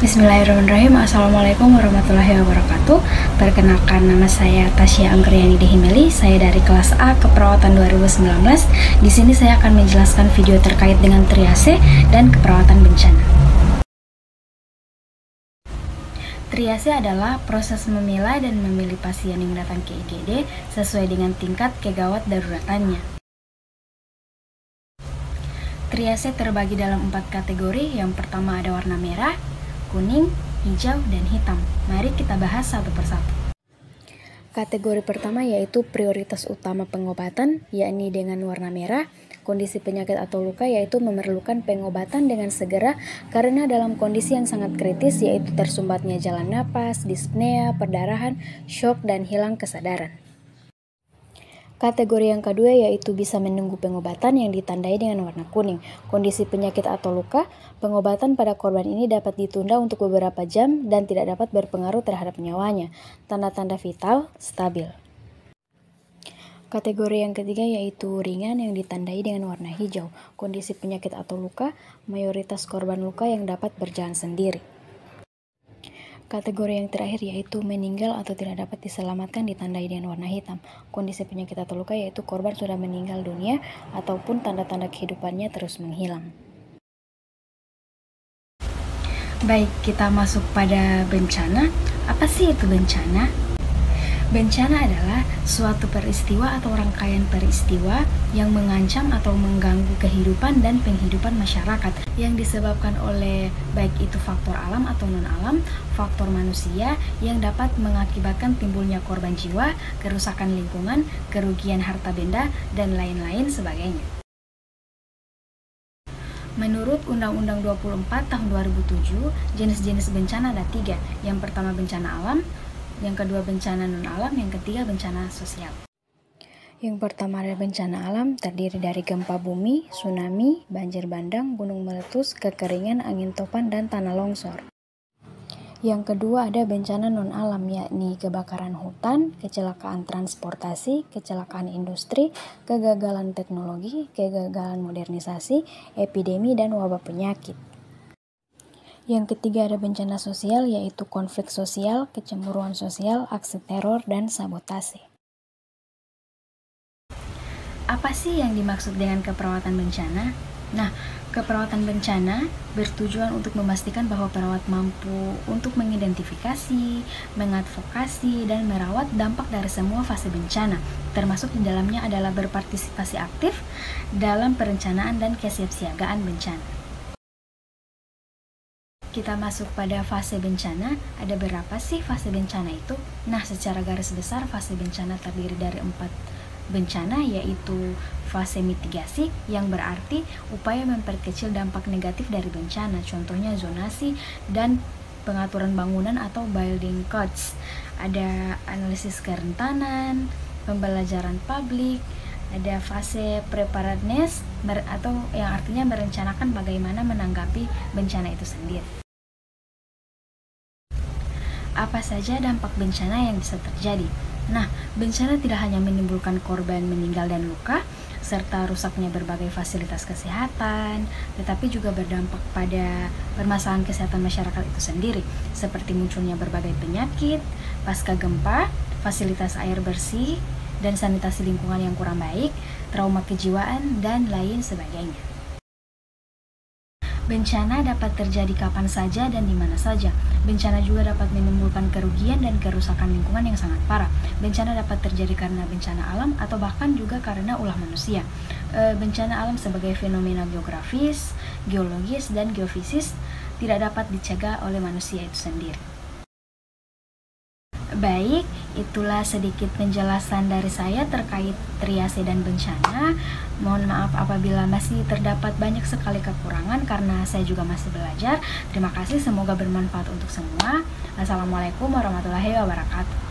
Bismillahirrahmanirrahim. Assalamualaikum warahmatullahi wabarakatuh. Perkenalkan, nama saya Tasya Anggriani Dehimeli. Saya dari kelas A keperawatan 2019. Di sini saya akan menjelaskan video terkait dengan triase dan keperawatan bencana. Triase adalah proses memilah dan memilih pasien yang datang ke IGD sesuai dengan tingkat kegawat daruratannya. Triase terbagi dalam 4 kategori. Yang pertama ada warna merah, kuning, hijau, dan hitam. Mari kita bahas satu persatu. Kategori pertama yaitu prioritas utama pengobatan, yakni dengan warna merah. Kondisi penyakit atau luka yaitu memerlukan pengobatan dengan segera karena dalam kondisi yang sangat kritis yaitu tersumbatnya jalan napas, dispnea, perdarahan, shock, dan hilang kesadaran. Kategori yang kedua yaitu bisa menunggu pengobatan yang ditandai dengan warna kuning. Kondisi penyakit atau luka, pengobatan pada korban ini dapat ditunda untuk beberapa jam dan tidak dapat berpengaruh terhadap nyawanya. Tanda-tanda vital stabil. Kategori yang ketiga yaitu ringan yang ditandai dengan warna hijau. Kondisi penyakit atau luka, mayoritas korban luka yang dapat berjalan sendiri. Kategori yang terakhir yaitu meninggal atau tidak dapat diselamatkan ditandai dengan warna hitam. Kondisi penyakit atau luka yaitu korban sudah meninggal dunia ataupun tanda-tanda kehidupannya terus menghilang. Baik, kita masuk pada bencana. Apa sih itu bencana? Bencana adalah suatu peristiwa atau rangkaian peristiwa yang mengancam atau mengganggu kehidupan dan penghidupan masyarakat yang disebabkan oleh baik itu faktor alam atau non-alam, faktor manusia yang dapat mengakibatkan timbulnya korban jiwa, kerusakan lingkungan, kerugian harta benda, dan lain-lain sebagainya. Menurut Undang-Undang 24 tahun 2007, jenis-jenis bencana ada 3. Yang pertama bencana alam, yang kedua bencana non-alam, yang ketiga bencana sosial. Yang pertama ada bencana alam, terdiri dari gempa bumi, tsunami, banjir bandang, gunung meletus, kekeringan, angin topan, dan tanah longsor. Yang kedua ada bencana non-alam, yakni kebakaran hutan, kecelakaan transportasi, kecelakaan industri, kegagalan teknologi, kegagalan modernisasi, epidemi, dan wabah penyakit. Yang ketiga ada bencana sosial, yaitu konflik sosial, kecemburuan sosial, aksi teror, dan sabotase. Apa sih yang dimaksud dengan keperawatan bencana? Nah, keperawatan bencana bertujuan untuk memastikan bahwa perawat mampu untuk mengidentifikasi, mengadvokasi, dan merawat dampak dari semua fase bencana, termasuk di dalamnya adalah berpartisipasi aktif dalam perencanaan dan kesiapsiagaan bencana. Kita masuk pada fase bencana. Ada berapa sih fase bencana itu? Nah, secara garis besar fase bencana terdiri dari 4 bencana, yaitu fase mitigasi yang berarti upaya memperkecil dampak negatif dari bencana, contohnya zonasi dan pengaturan bangunan atau building codes. Ada analisis kerentanan, pembelajaran publik, ada fase preparedness atau yang artinya merencanakan bagaimana menanggapi bencana itu sendiri. Apa saja dampak bencana yang bisa terjadi? Nah, bencana tidak hanya menimbulkan korban meninggal dan luka, serta rusaknya berbagai fasilitas kesehatan, tetapi juga berdampak pada permasalahan kesehatan masyarakat itu sendiri, seperti munculnya berbagai penyakit, pasca gempa, fasilitas air bersih, dan sanitasi lingkungan yang kurang baik, trauma kejiwaan, dan lain sebagainya. Bencana dapat terjadi kapan saja dan di mana saja. Bencana juga dapat menimbulkan kerugian dan kerusakan lingkungan yang sangat parah. Bencana dapat terjadi karena bencana alam atau bahkan juga karena ulah manusia. Bencana alam sebagai fenomena geografis, geologis, dan geofisis tidak dapat dicegah oleh manusia itu sendiri. Baik, itulah sedikit penjelasan dari saya terkait triase dan bencana. Mohon maaf apabila masih terdapat banyak sekali kekurangan karena saya juga masih belajar. Terima kasih, semoga bermanfaat untuk semua. Assalamualaikum warahmatullahi wabarakatuh.